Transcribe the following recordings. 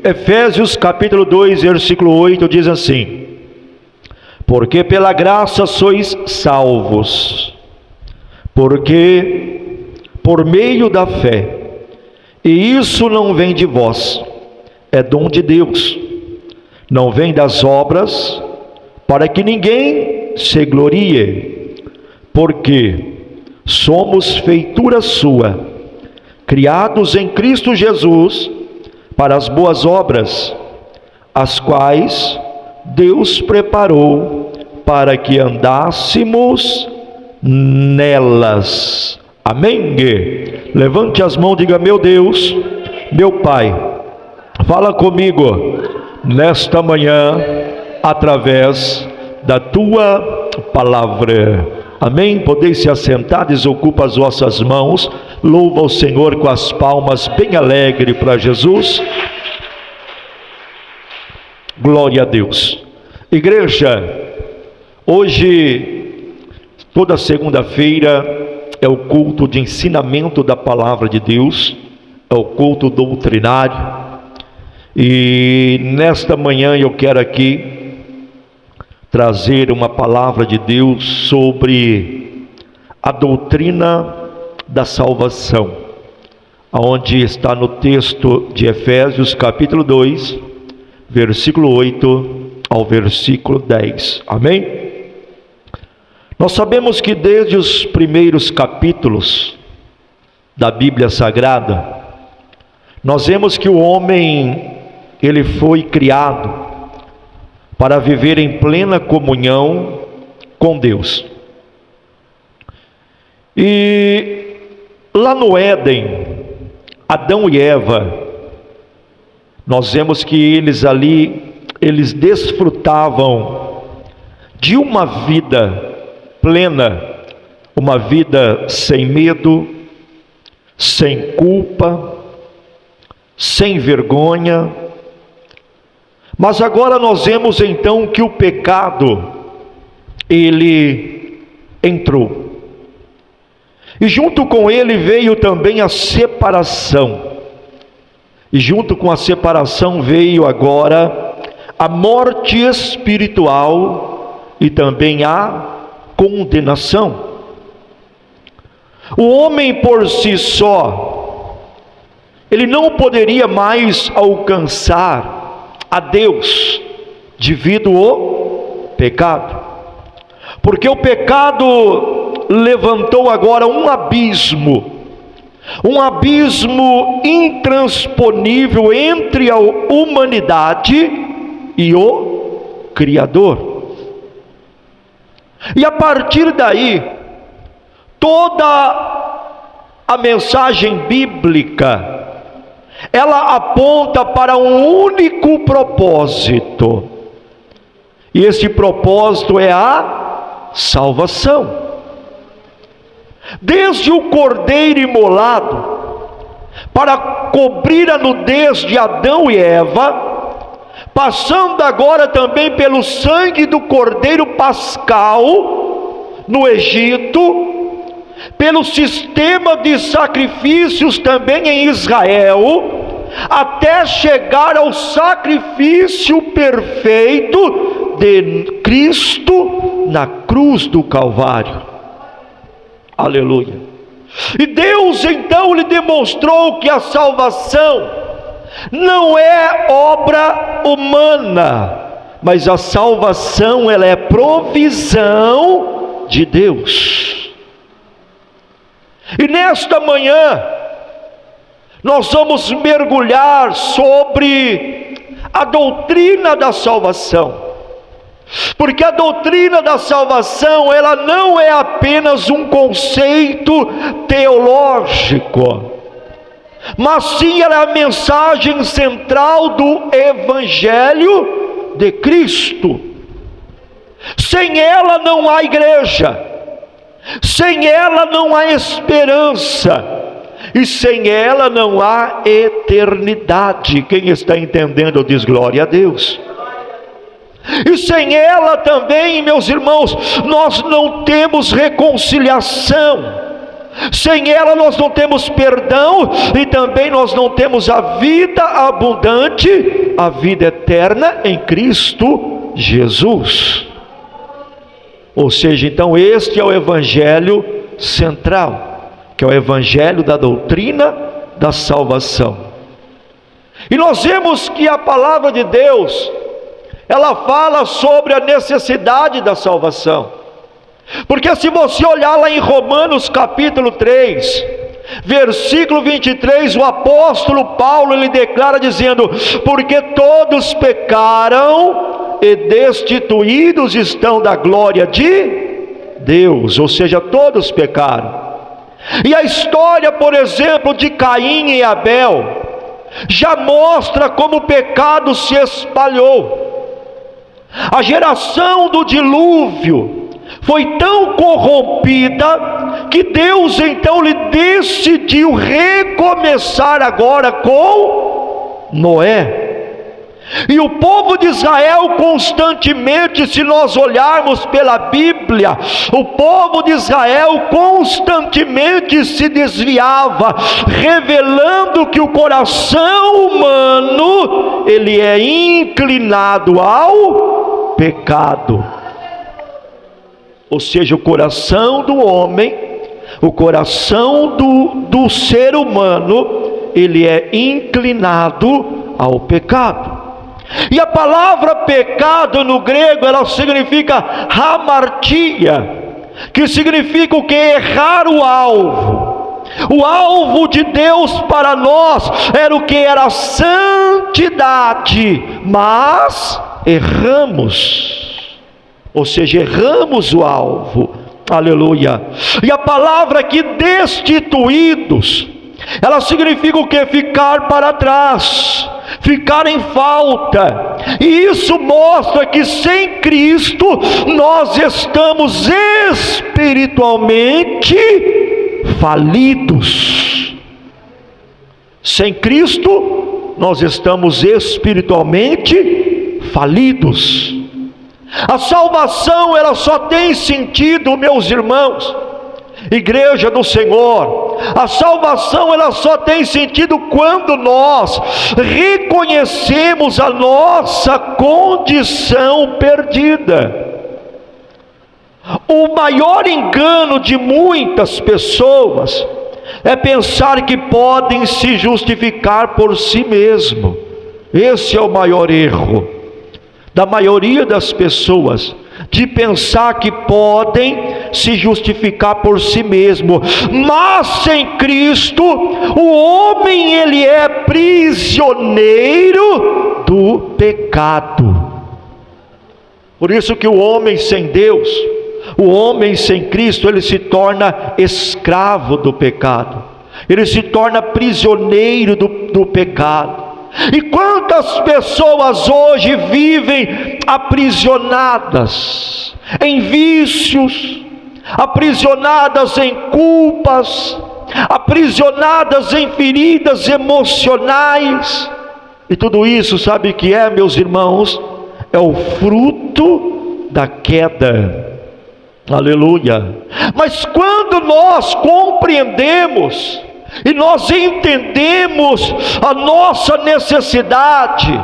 Efésios capítulo 2, versículo 8 diz assim: porque pela graça sois salvos, porque por meio da fé, e isso não vem de vós, é dom de Deus, não vem das obras, para que ninguém se glorie, porque somos feitura sua, criados em Cristo Jesus, para as boas obras, as quais Deus preparou para que andássemos nelas. Amém? Levante as mãos e diga: meu Deus, meu Pai, fala comigo nesta manhã, através da tua palavra. Amém? Podeis se assentar, desocupa as vossas mãos, louva o Senhor com as palmas bem alegre para Jesus. Glória a Deus. Igreja, hoje, toda segunda-feira, é o culto de ensinamento da palavra de Deus, é o culto doutrinário, e nesta manhã eu quero aqui trazer uma palavra de Deus sobre a doutrina da salvação, onde está no texto de Efésios capítulo 2, versículo 8 ao versículo 10, amém? Nós sabemos que desde os primeiros capítulos da Bíblia Sagrada, nós vemos que o homem, ele foi criado para viver em plena comunhão com Deus. E lá no Éden, Adão e Eva, nós vemos que eles desfrutavam de uma vida plena, uma vida sem medo, sem culpa, sem vergonha. Mas agora nós vemos então que o pecado, ele entrou, e junto com ele veio também a separação, e junto com a separação veio agora a morte espiritual e também a condenação. O homem por si só, ele não poderia mais alcançar a Deus devido ao pecado, porque o pecado levantou agora um abismo intransponível entre a humanidade e o Criador. E a partir daí, toda a mensagem bíblica, ela aponta para um único propósito, e esse propósito é a salvação. Desde o cordeiro imolado para cobrir a nudez de Adão e Eva, passando agora também pelo sangue do cordeiro pascal no Egito, pelo sistema de sacrifícios também em Israel, até chegar ao sacrifício perfeito de Cristo na cruz do Calvário. Aleluia. E Deus então lhe demonstrou que a salvação não é obra humana, mas a salvação, ela é provisão de Deus. E nesta manhã nós vamos mergulhar sobre a doutrina da salvação, porque a doutrina da salvação, ela não é apenas um conceito teológico, mas sim ela é a mensagem central do Evangelho de Cristo. Sem ela não há igreja, sem ela não há esperança, e sem ela não há eternidade. Quem está entendendo diz glória a Deus. E sem ela também, meus irmãos, nós não temos reconciliação, Sem ela nós não temos perdão, e também nós não temos a vida abundante, a vida eterna em Cristo Jesus. Ou seja, então este é o evangelho central, que é o evangelho da doutrina da salvação. E nós vemos que a palavra de Deus, ela fala sobre a necessidade da salvação. Porque se você olhar lá em Romanos capítulo 3, versículo 23, o apóstolo Paulo, ele declara dizendo: porque todos pecaram e destituídos estão da glória de Deus. Ou seja, todos pecaram. E a história, por exemplo, de Caim e Abel, já mostra como o pecado se espalhou. A geração do dilúvio foi tão corrompida que Deus então lhe decidiu recomeçar agora com Noé. E o povo de Israel constantemente, se nós olharmos pela Bíblia, o povo de Israel constantemente se desviava, revelando que o coração humano, ele é inclinado ao pecado. Ou seja, o coração do homem, o coração do ser humano, ele é inclinado ao pecado. E a palavra pecado no grego, ela significa hamartia, que significa o que? Errar o alvo. O alvo de Deus para nós era o que? Era a santidade, mas erramos. Ou seja, erramos o alvo. Aleluia. E a palavra aqui, destituídos, ela significa o que? Ficar para trás, ficar em falta. E isso mostra que sem Cristo nós estamos espiritualmente falidos. Sem Cristo nós estamos espiritualmente falidos. A salvação, ela só tem sentido, meus irmãos, igreja do Senhor, a salvação, ela só tem sentido quando nós reconhecemos a nossa condição perdida. O maior engano de muitas pessoas é pensar que podem se justificar por si mesmo. Esse é o maior erro da maioria das pessoas, de pensar que podem se justificar por si mesmo. Mas sem Cristo, o homem, ele é prisioneiro do pecado. Por isso que o homem sem Deus, o homem sem Cristo, ele se torna escravo do pecado, ele se torna prisioneiro do pecado. E quantas pessoas hoje vivem aprisionadas em vícios, aprisionadas em culpas, aprisionadas em feridas emocionais. E tudo isso, sabe o que é, meus irmãos? É o fruto da queda. Aleluia. Mas quando nós compreendemos e nós entendemos a nossa necessidade,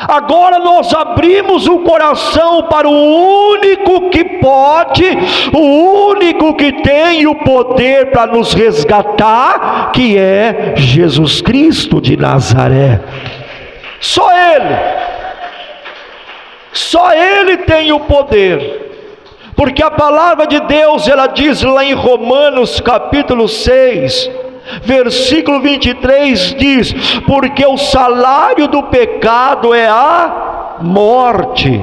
agora nós abrimos o coração para o único que pode, o único que tem o poder para nos resgatar, que é Jesus Cristo de Nazaré. Só Ele tem o poder, porque a palavra de Deus, ela diz lá em Romanos capítulo 6, versículo 23, diz: porque o salário do pecado é a morte,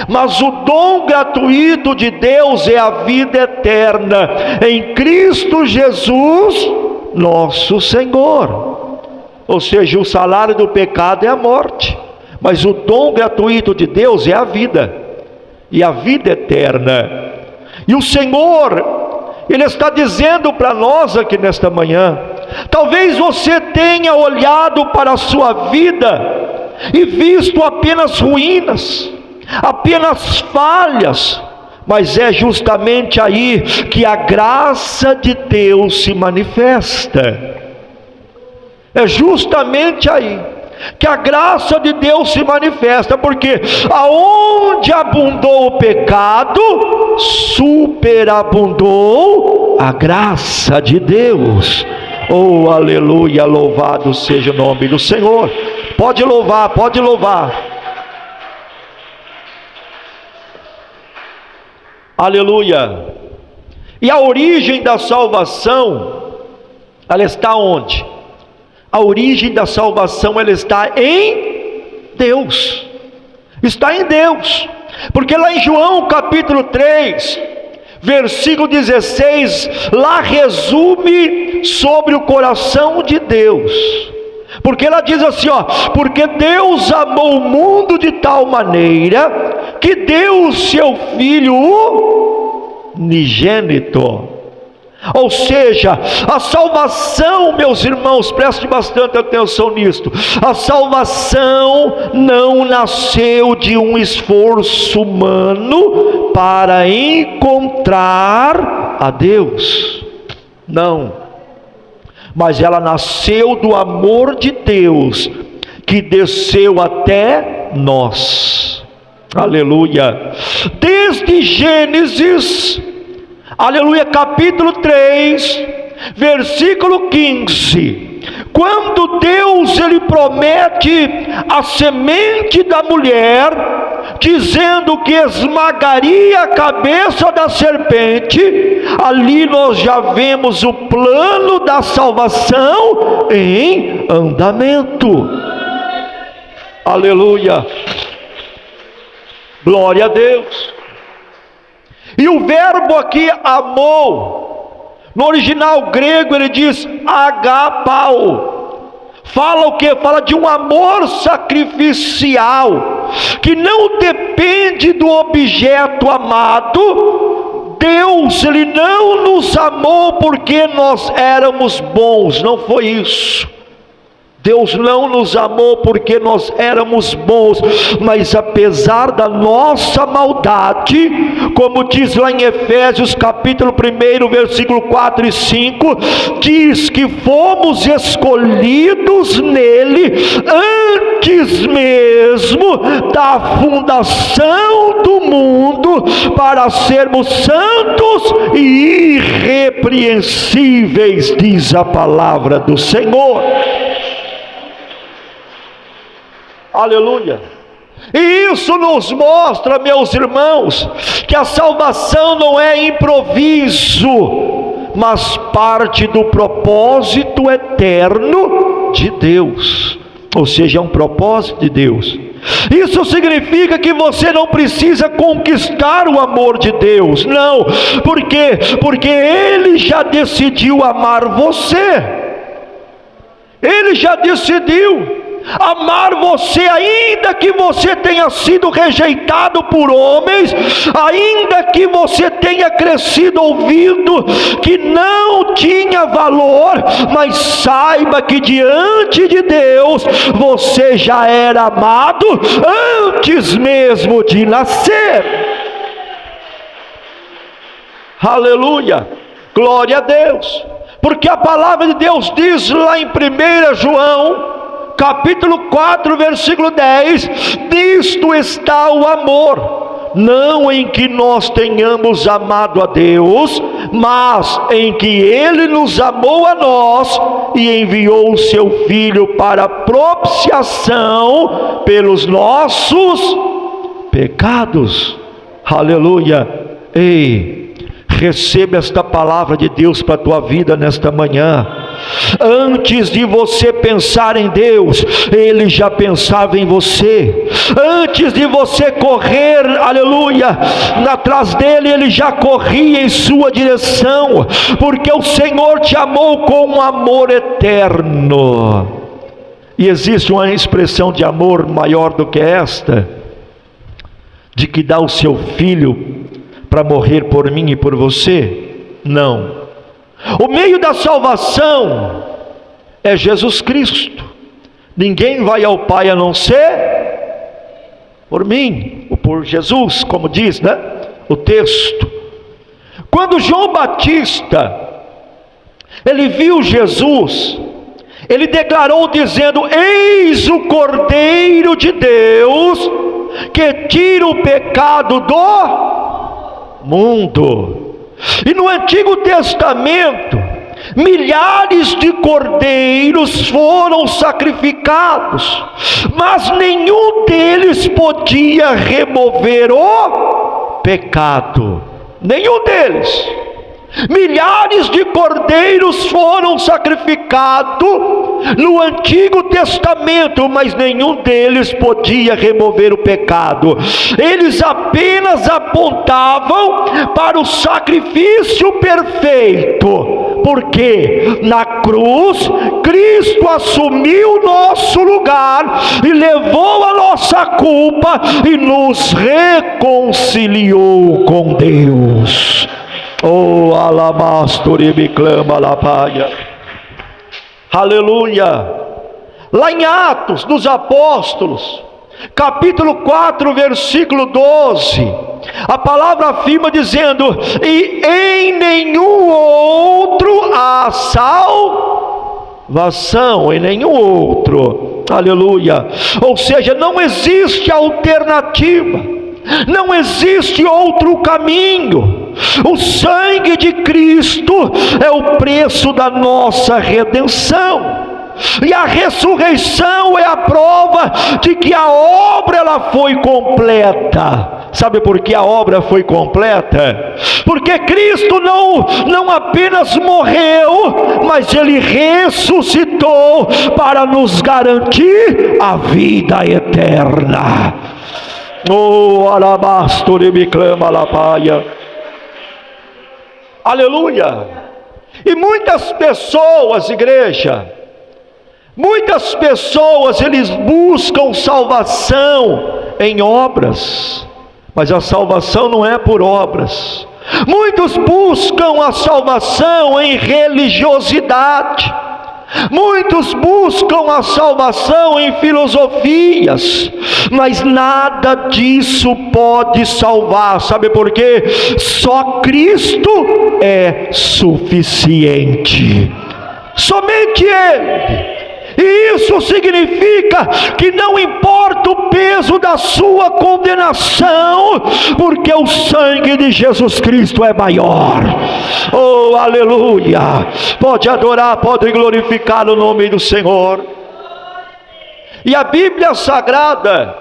mas o dom gratuito de Deus é a vida eterna em Cristo Jesus nosso Senhor. Ou seja, o salário do pecado é a morte, mas o dom gratuito de Deus é a vida, e a vida eterna. E o Senhor, Ele está dizendo para nós aqui nesta manhã, talvez você tenha olhado para a sua vida e visto apenas ruínas, apenas falhas, Mas é justamente aí que a graça de Deus se manifesta. É justamente aí que a graça de Deus se manifesta, porque aonde abundou o pecado, superabundou a graça de Deus. Oh, aleluia, louvado seja o nome do Senhor. Pode louvar, pode louvar. Aleluia. E a origem da salvação, ela está onde? A origem da salvação, ela está em Deus. Está em Deus. Porque lá em João capítulo 3, versículo 16, lá resume sobre o coração de Deus. Porque ela diz assim, porque Deus amou o mundo de tal maneira que deu o seu Filho unigênito. Ou seja, a salvação, meus irmãos, prestem bastante atenção nisto. A salvação não nasceu de um esforço humano para encontrar a Deus. Não. Mas ela nasceu do amor de Deus, que desceu até nós. Aleluia. Desde Gênesis, aleluia, capítulo 3, versículo 15, quando Deus ele promete a semente da mulher, dizendo que esmagaria a cabeça da serpente, ali nós já vemos o plano da salvação em andamento. Aleluia, glória a Deus. E o verbo aqui, amou, no original grego ele diz agapau. Fala o que? Fala de um amor sacrificial, que não depende do objeto amado. Deus, ele não nos amou porque nós éramos bons, não foi isso. Deus não nos amou porque nós éramos bons, mas apesar da nossa maldade, como diz lá em Efésios capítulo 1, versículo 4 e 5, diz que fomos escolhidos nele antes mesmo da fundação do mundo, para sermos santos e irrepreensíveis, diz a palavra do Senhor. Aleluia. E isso nos mostra, meus irmãos, que a salvação não é improviso, mas parte do propósito eterno de Deus. Ou seja, é um propósito de Deus. Isso significa que você não precisa conquistar o amor de Deus. Não. Por quê? Porque Ele já decidiu amar você. Ele já decidiu amar você, ainda que você tenha sido rejeitado por homens, ainda que você tenha crescido ouvindo que não tinha valor, mas saiba que diante de Deus você já era amado antes mesmo de nascer. Aleluia, glória a Deus. Porque a palavra de Deus diz lá em 1 João capítulo 4, versículo 10, nisto está o amor, não em que nós tenhamos amado a Deus, mas em que Ele nos amou a nós e enviou o seu Filho para propiciação pelos nossos pecados. Aleluia. Ei, receba esta palavra de Deus para a tua vida nesta manhã. Antes de você pensar em Deus, Ele já pensava em você. Antes de você correr, aleluia, atrás dele, Ele já corria em sua direção, porque o Senhor te amou com um amor eterno. E existe uma expressão de amor maior do que esta, de que dá o seu Filho para morrer por mim e por você? Não. O meio da salvação é Jesus Cristo. Ninguém vai ao Pai a não ser por mim, ou por Jesus, como diz, né? o texto. Quando João Batista, ele viu Jesus, ele declarou dizendo: eis o Cordeiro de Deus, que tira o pecado do mundo. E no Antigo Testamento, milhares de cordeiros foram sacrificados, mas nenhum deles podia remover o pecado. Nenhum deles. Milhares de cordeiros foram sacrificados no Antigo Testamento, mas nenhum deles podia remover o pecado. Eles apenas apontavam para o sacrifício perfeito, porque na cruz Cristo assumiu nosso lugar e levou a nossa culpa e nos reconciliou com Deus. Oh, alamastori me clama la paia. Aleluia. Lá em Atos dos Apóstolos, capítulo 4, versículo 12, a palavra afirma dizendo: e em nenhum outro há salvação, em nenhum outro. Aleluia. Ou seja, não existe alternativa, não existe outro caminho. O sangue de Cristo é o preço da nossa redenção, e a ressurreição é a prova de que a obra ela foi completa. Sabe por que a obra foi completa? Porque Cristo não apenas morreu, mas Ele ressuscitou para nos garantir a vida eterna. Oh, alabastori me clama la paia. Aleluia. E muitas pessoas, igreja, muitas pessoas, eles buscam salvação em obras, mas a salvação não é por obras. Muitos buscam a salvação em religiosidade, muitos buscam a salvação em filosofias, mas nada disso pode salvar. Sabe por quê? Só Cristo é suficiente, somente Ele. E isso significa que não importa o peso da sua condenação, porque o sangue de Jesus Cristo é maior. Oh, aleluia. Pode adorar, pode glorificar o nome do Senhor. E a Bíblia Sagrada,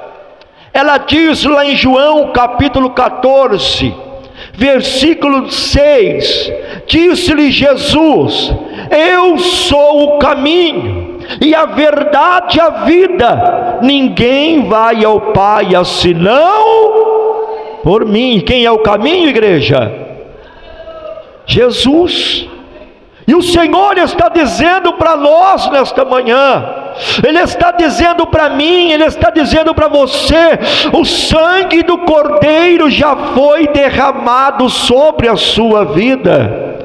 ela diz lá em João capítulo 14, versículo 6, disse-lhe Jesus: eu sou o caminho e a verdade e a vida, ninguém vai ao Pai senão por mim. Quem é o caminho, igreja? Jesus. E o Senhor está dizendo para nós nesta manhã, Ele está dizendo para mim, Ele está dizendo para você: o sangue do Cordeiro já foi derramado sobre a sua vida.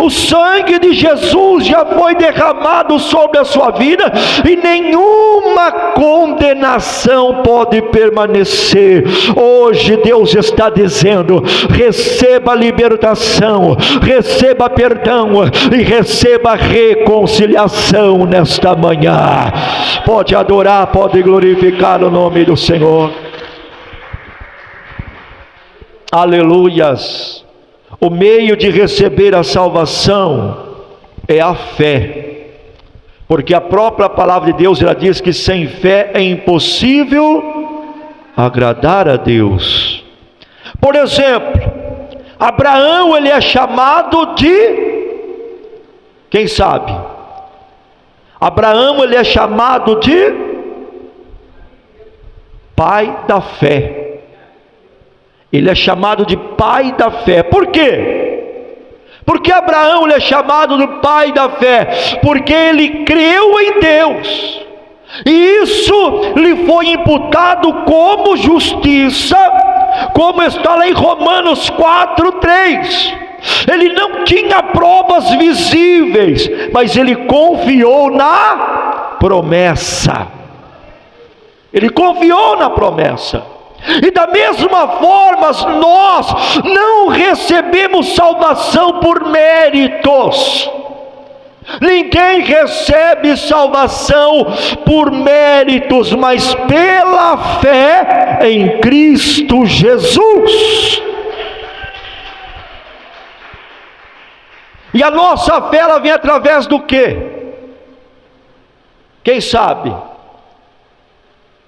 O sangue de Jesus já foi derramado sobre a sua vida, e nenhuma condenação pode permanecer. Hoje Deus está dizendo: receba libertação, receba perdão e receba reconciliação nesta manhã. Pode adorar, pode glorificar o nome do Senhor. Aleluias. O meio de receber a salvação é a fé, porque a própria palavra de Deus, ela diz que sem fé é impossível agradar a Deus. Por exemplo, Abraão, ele é chamado de, quem sabe? Abraão, ele é chamado de pai da fé. Ele é chamado de pai da fé. Por quê? Porque Abraão ele é chamado de pai da fé, porque ele creu em Deus, e isso lhe foi imputado como justiça, como está lá em Romanos 4:3. Ele não tinha provas visíveis, mas ele confiou na promessa. Ele confiou na promessa. E da mesma forma, nós não recebemos salvação por méritos. Ninguém recebe salvação por méritos, mas pela fé em Cristo Jesus. E a nossa fé, ela vem através do quê? Quem sabe?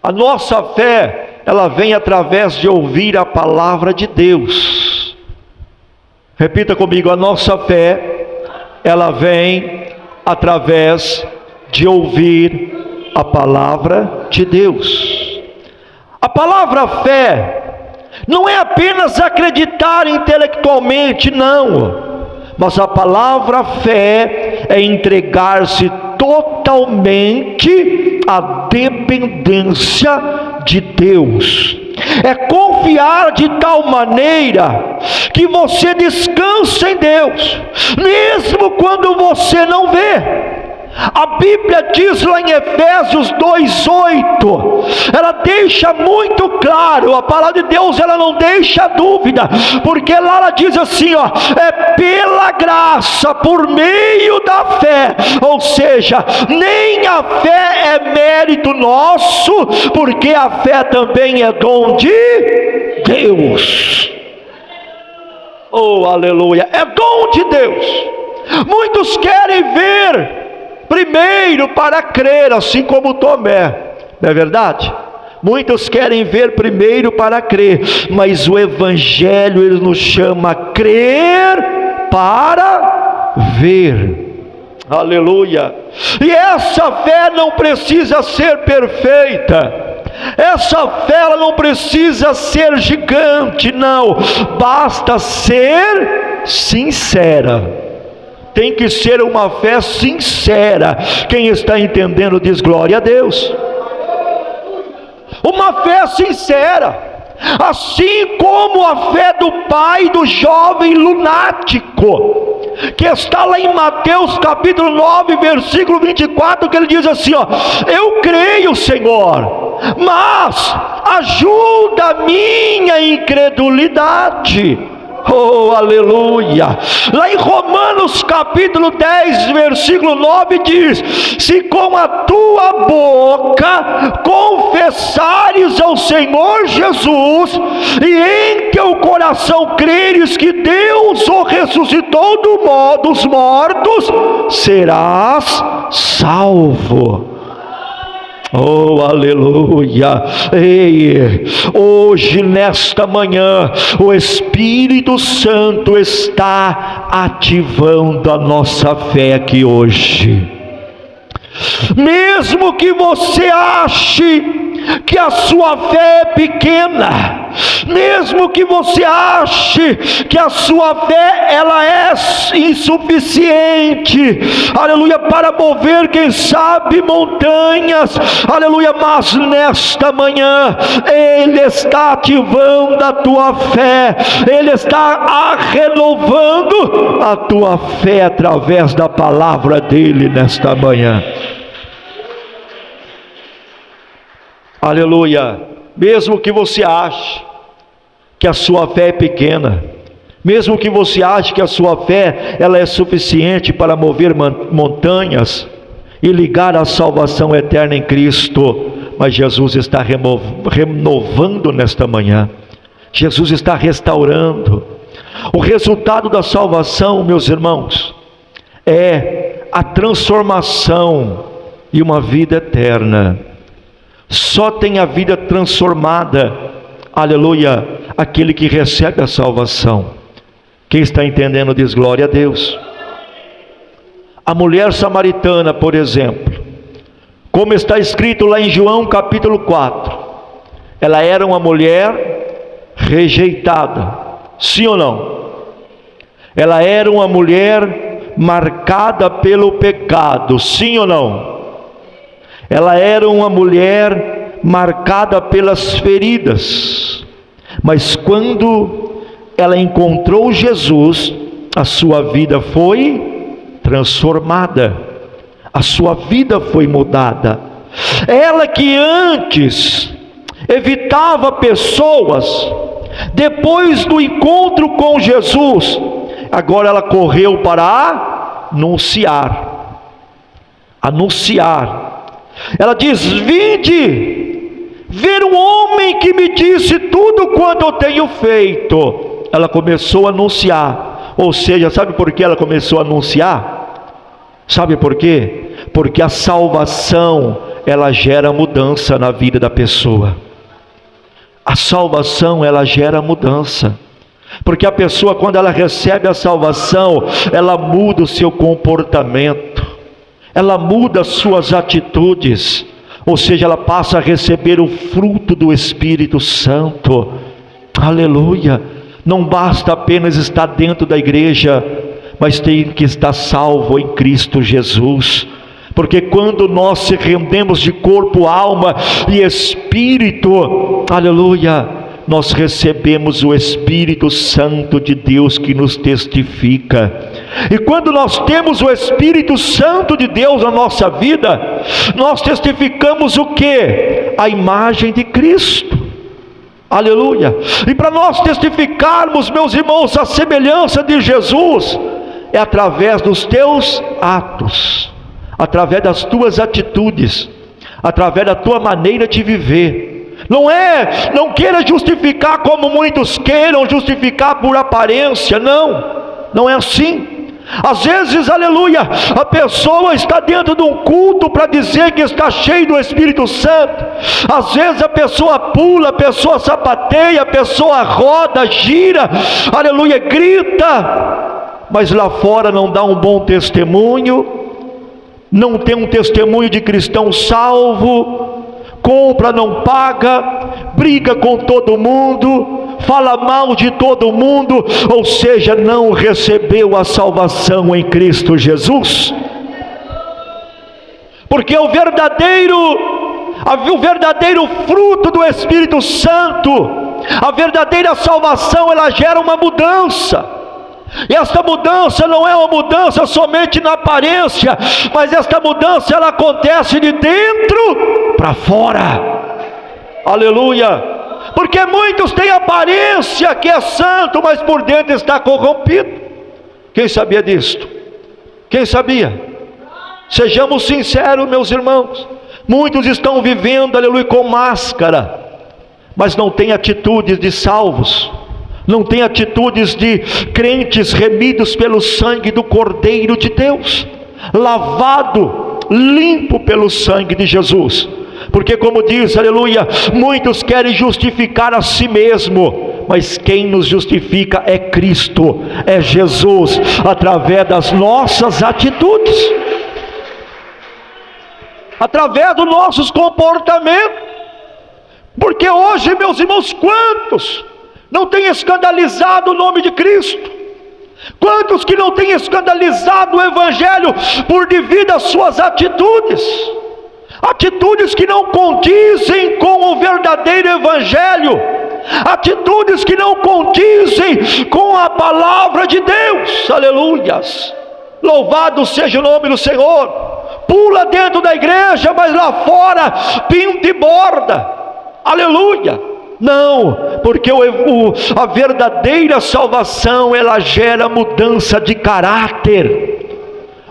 A nossa fé, ela vem através de ouvir a palavra de Deus. Repita comigo: a nossa fé, ela vem através de ouvir a palavra de Deus. A palavra fé não é apenas acreditar intelectualmente, não. Mas a palavra fé é entregar-se totalmente à dependência de Deus. É confiar de tal maneira que você descansa em Deus, mesmo quando você não vê. A Bíblia diz lá em Efésios 2:8, ela deixa muito claro, a palavra de Deus, ela não deixa dúvida, porque lá ela diz assim, ó, é pela graça, por meio da fé, ou seja, nem a fé é mérito nosso, porque a fé também é dom de Deus. Oh, aleluia, é dom de Deus. Muitos querem ver primeiro para crer, assim como Tomé, não é verdade? Muitos querem ver primeiro para crer, mas o Evangelho, ele nos chama a crer para ver. Aleluia. E essa fé não precisa ser perfeita, essa fé ela não precisa ser gigante, não, basta ser sincera. Tem que ser uma fé sincera. Quem está entendendo diz glória a Deus. Uma fé sincera, assim como a fé do pai do jovem lunático, que está lá em Mateus capítulo 9, versículo 24, que ele diz assim, ó, eu creio, Senhor, mas ajuda a minha incredulidade. Oh, aleluia. Lá em Romanos capítulo 10, versículo 9 diz, se com a tua boca confessares ao Senhor Jesus, e em teu coração creres que Deus o ressuscitou dos mortos, serás salvo. Oh, aleluia. Ei, hoje nesta manhã o Espírito Santo está ativando a nossa fé aqui hoje. Mesmo que você ache que a sua fé é pequena, mesmo que você ache que a sua fé ela é insuficiente, aleluia, para mover, quem sabe, montanhas, aleluia, mas nesta manhã Ele está ativando a tua fé, Ele está renovando a tua fé através da palavra dEle nesta manhã. Aleluia. Mesmo que você ache que a sua fé é pequena, mesmo que você ache que a sua fé ela é suficiente para mover montanhas e ligar a salvação eterna em Cristo, mas Jesus está renovando nesta manhã. Jesus está restaurando. O resultado da salvação, meus irmãos, é a transformação e uma vida eterna. Só tem a vida transformada, aleluia, aquele que recebe a salvação. Quem está entendendo diz glória a Deus. A mulher samaritana, por exemplo, como está escrito lá em João capítulo 4, ela era uma mulher rejeitada, sim ou não? Ela era uma mulher marcada pelo pecado, sim ou não? Ela era uma mulher marcada pelas feridas, mas quando ela encontrou Jesus, a sua vida foi transformada, a sua vida foi mudada. Ela que antes evitava pessoas. Depois do encontro com Jesus, agora ela correu para anunciar. Ela diz: vinde ver um homem que me disse tudo quanto eu tenho feito. Ela começou a anunciar. Ou seja, sabe por que ela começou a anunciar? Sabe por quê? Porque a salvação, ela gera mudança na vida da pessoa. A salvação, ela gera mudança. Porque a pessoa, quando ela recebe a salvação, ela muda o seu comportamento, ela muda as suas atitudes. Ou seja, ela passa a receber o fruto do Espírito Santo. Aleluia! Não basta apenas estar dentro da igreja, mas tem que estar salvo em Cristo Jesus. Porque quando nós se rendemos de corpo, alma e espírito, aleluia, nós recebemos o Espírito Santo de Deus que nos testifica. E quando nós temos o Espírito Santo de Deus na nossa vida, nós testificamos o quê? A imagem de Cristo. Aleluia. E para nós testificarmos, meus irmãos, a semelhança de Jesus, é através dos teus atos, através das tuas atitudes, através da tua maneira de viver. Não queira justificar como muitos queiram justificar por aparência. Não é assim. Às vezes, aleluia, a pessoa está dentro de um culto para dizer que está cheio do Espírito Santo. Às vezes a pessoa pula, a pessoa sapateia, a pessoa roda, gira, aleluia, grita, mas lá fora não dá um bom testemunho, não tem um testemunho de cristão salvo, compra, não paga, briga com todo mundo, fala mal de todo mundo, ou seja, não recebeu a salvação em Cristo Jesus. Porque o verdadeiro fruto do Espírito Santo, a verdadeira salvação, ela gera uma mudança. E esta mudança não é uma mudança somente na aparência, mas esta mudança, ela acontece de dentro para fora. Aleluia. Porque muitos têm aparência que é santo, mas por dentro está corrompido. Quem sabia disto? Quem sabia? Sejamos sinceros, meus irmãos. Muitos estão vivendo, aleluia, com máscara, mas não têm atitudes de salvos, não têm atitudes de crentes remidos pelo sangue do Cordeiro de Deus, lavado, limpo pelo sangue de Jesus. Porque como diz, aleluia, muitos querem justificar a si mesmo, mas quem nos justifica é Cristo, é Jesus, através das nossas atitudes, através dos nossos comportamentos. Porque hoje, meus irmãos, quantos não têm escandalizado o nome de Cristo? Quantos que não têm escandalizado o Evangelho por devido às suas atitudes? Atitudes que não condizem com o verdadeiro Evangelho, atitudes que não condizem com a palavra de Deus. Aleluias, louvado seja o nome do Senhor. Pula dentro da igreja, mas lá fora pinta e borda. Aleluia. Não, porque a verdadeira salvação, ela gera mudança de caráter.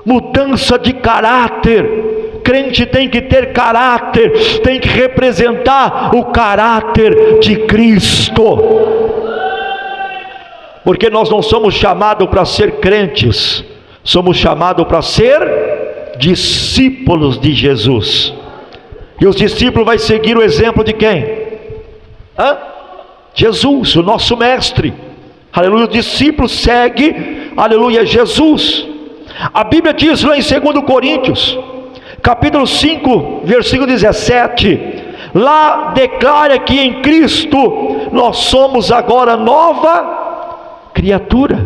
Mudança de caráter. Crente tem que ter caráter, tem que representar o caráter de Cristo. Porque nós não somos chamados para ser crentes, somos chamados para ser discípulos de Jesus. E os discípulos vão seguir o exemplo de quem? Jesus, o nosso mestre. Aleluia, os discípulos seguem, aleluia, Jesus. A Bíblia diz lá em 2 Coríntios, capítulo 5, versículo 17, lá declara que em Cristo nós somos agora nova criatura.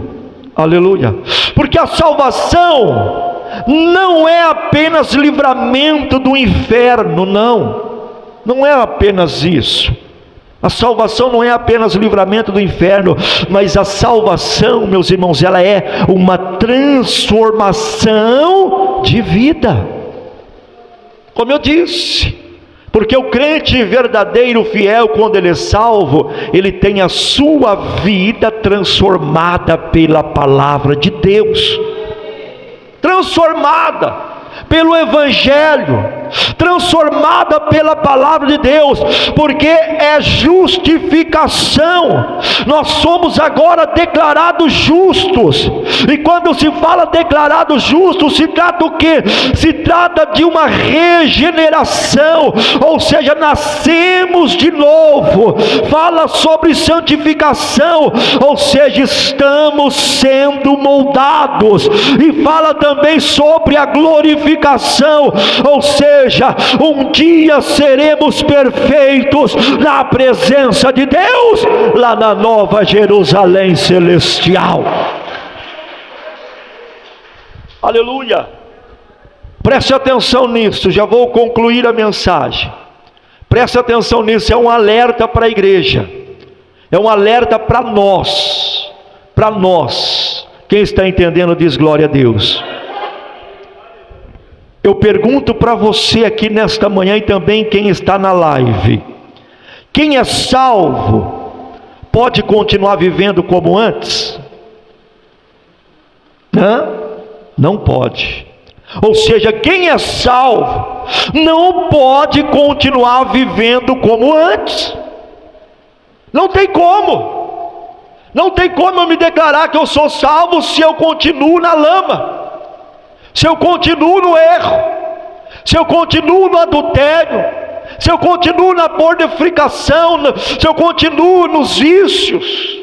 Aleluia. Porque a salvação não é apenas livramento do inferno, não é apenas isso. A salvação não é apenas livramento do inferno, mas a salvação, meus irmãos, ela é uma transformação de vida. Como eu disse, Porque o crente verdadeiro, fiel, quando ele é salvo, ele tem a sua vida transformada pela palavra de Deus, transformada pelo Evangelho, transformada pela palavra de Deus, porque é justificação. Nós somos agora declarados justos, e quando se fala declarados justos, se trata o quê? Se trata de uma regeneração, ou seja, nascemos de novo. Fala sobre santificação, ou seja, estamos sendo moldados, e fala também sobre a glorificação, ou seja, um dia seremos perfeitos na presença de Deus, lá na Nova Jerusalém celestial. Aleluia! Preste atenção nisso, já vou concluir a mensagem. Preste atenção nisso, é um alerta para a igreja, é um alerta para nós. Quem está entendendo diz glória a Deus. Eu pergunto para você aqui nesta manhã, e também quem está na live: quem é salvo pode continuar vivendo como antes? Não pode. Ou seja, quem é salvo não pode continuar vivendo como antes. Não tem como. Não tem como eu me declarar que eu sou salvo se eu continuo na lama, se eu continuo no erro, se eu continuo no adultério, se eu continuo na fornicação, se eu continuo nos vícios.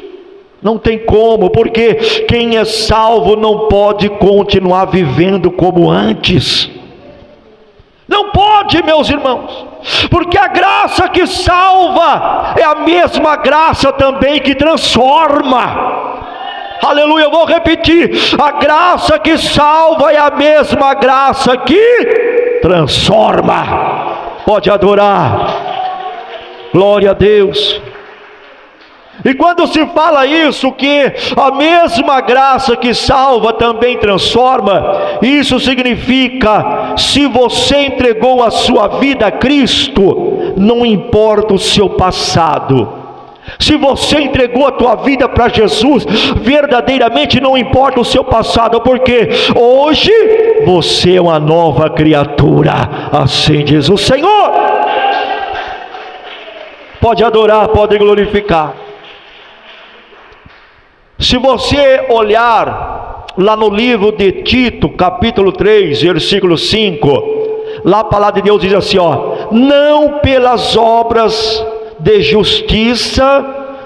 Não tem como, porque quem é salvo não pode continuar vivendo como antes. Não pode, meus irmãos, porque a graça que salva é a mesma graça também que transforma. Aleluia, eu vou repetir: a graça que salva é a mesma graça que transforma. Pode adorar, glória a Deus. E quando se fala isso, que a mesma graça que salva também transforma, isso significa, se você entregou a sua vida a Cristo, não importa o seu passado. Se você entregou a tua vida para Jesus, verdadeiramente não importa o seu passado, porque hoje você é uma nova criatura, assim diz o Senhor. Pode adorar, pode glorificar. Se você olhar lá no livro de Tito, capítulo 3, versículo 5, lá a palavra de Deus diz assim, não pelas obras de justiça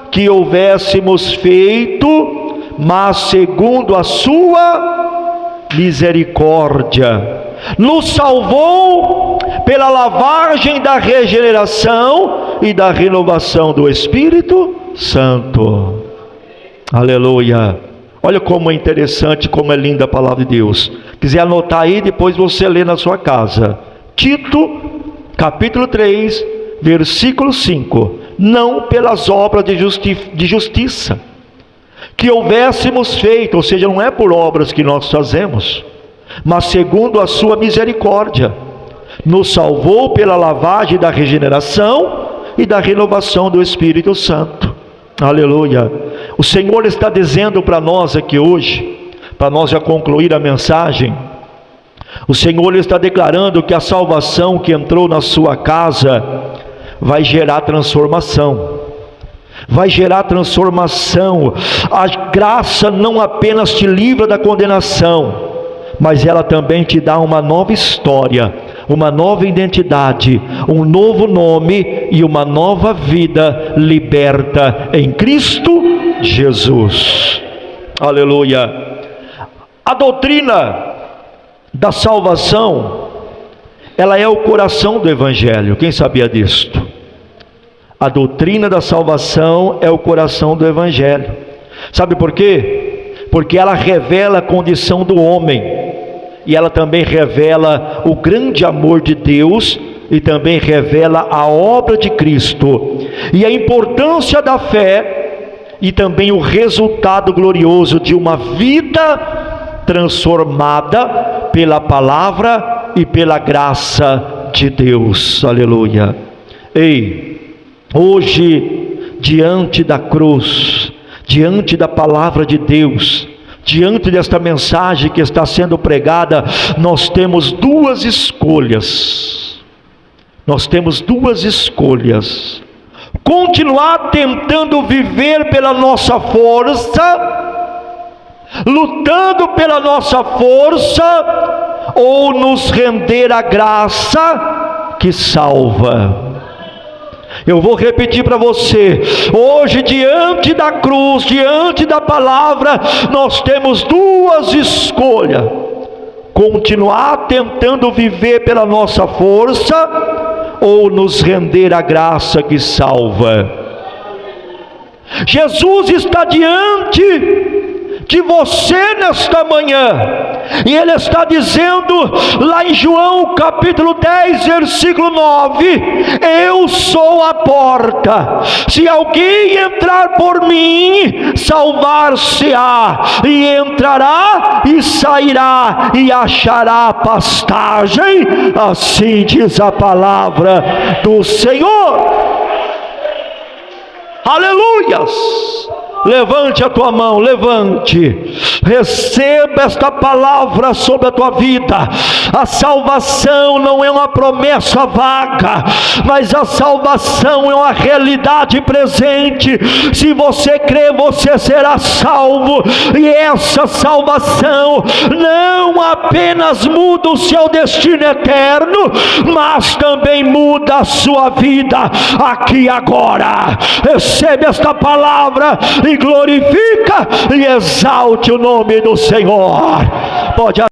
que houvéssemos feito, mas segundo a sua misericórdia, nos salvou pela lavagem da regeneração e da renovação do Espírito Santo. Aleluia! Olha como é interessante, como é linda a palavra de Deus. Quiser anotar aí, depois você lê na sua casa. Tito, capítulo 3, versículo 5. Não pelas obras de justiça que houvéssemos feito, ou seja, não é por obras que nós fazemos, mas segundo a sua misericórdia, nos salvou pela lavagem da regeneração e da renovação do Espírito Santo. Aleluia! O Senhor está dizendo para nós aqui hoje, para nós já concluir a mensagem, o Senhor está declarando que a salvação que entrou na sua casa vai gerar transformação. Vai gerar transformação. A graça não apenas te livra da condenação, mas ela também te dá uma nova história, uma nova identidade, um novo nome e uma nova vida liberta em Cristo Jesus. Aleluia! A doutrina da salvação, ela é o coração do Evangelho. Quem sabia disto? A doutrina da salvação é o coração do Evangelho. Sabe por quê? Porque ela revela a condição do homem, e ela também revela o grande amor de Deus, e também revela a obra de Cristo, e a importância da fé, e também o resultado glorioso de uma vida transformada pela palavra e pela graça de Deus. Aleluia. Ei, hoje, diante da cruz, diante da palavra de Deus, diante desta mensagem que está sendo pregada, nós temos duas escolhas. Nós temos duas escolhas: continuar tentando viver pela nossa força, lutando pela nossa força, ou nos render à graça que salva. Eu vou repetir para você: hoje, diante da cruz, diante da palavra, nós temos duas escolhas: continuar tentando viver pela nossa força, ou nos render à graça que salva. Jesus está diante de você nesta manhã, e Ele está dizendo lá em João capítulo 10, versículo 9: eu sou a porta, se alguém entrar por mim, salvar-se-á, e entrará e sairá, e achará pastagem. Assim diz a palavra do Senhor. Aleluias! Levante a tua mão, levante, receba esta palavra sobre a tua vida. A salvação não é uma promessa vaga, mas a salvação é uma realidade presente. Se você crê, você será salvo, e essa salvação não apenas muda o seu destino eterno, mas também muda a sua vida aqui e agora. Recebe esta palavra e glorifica e exalte o nome do Senhor. Pode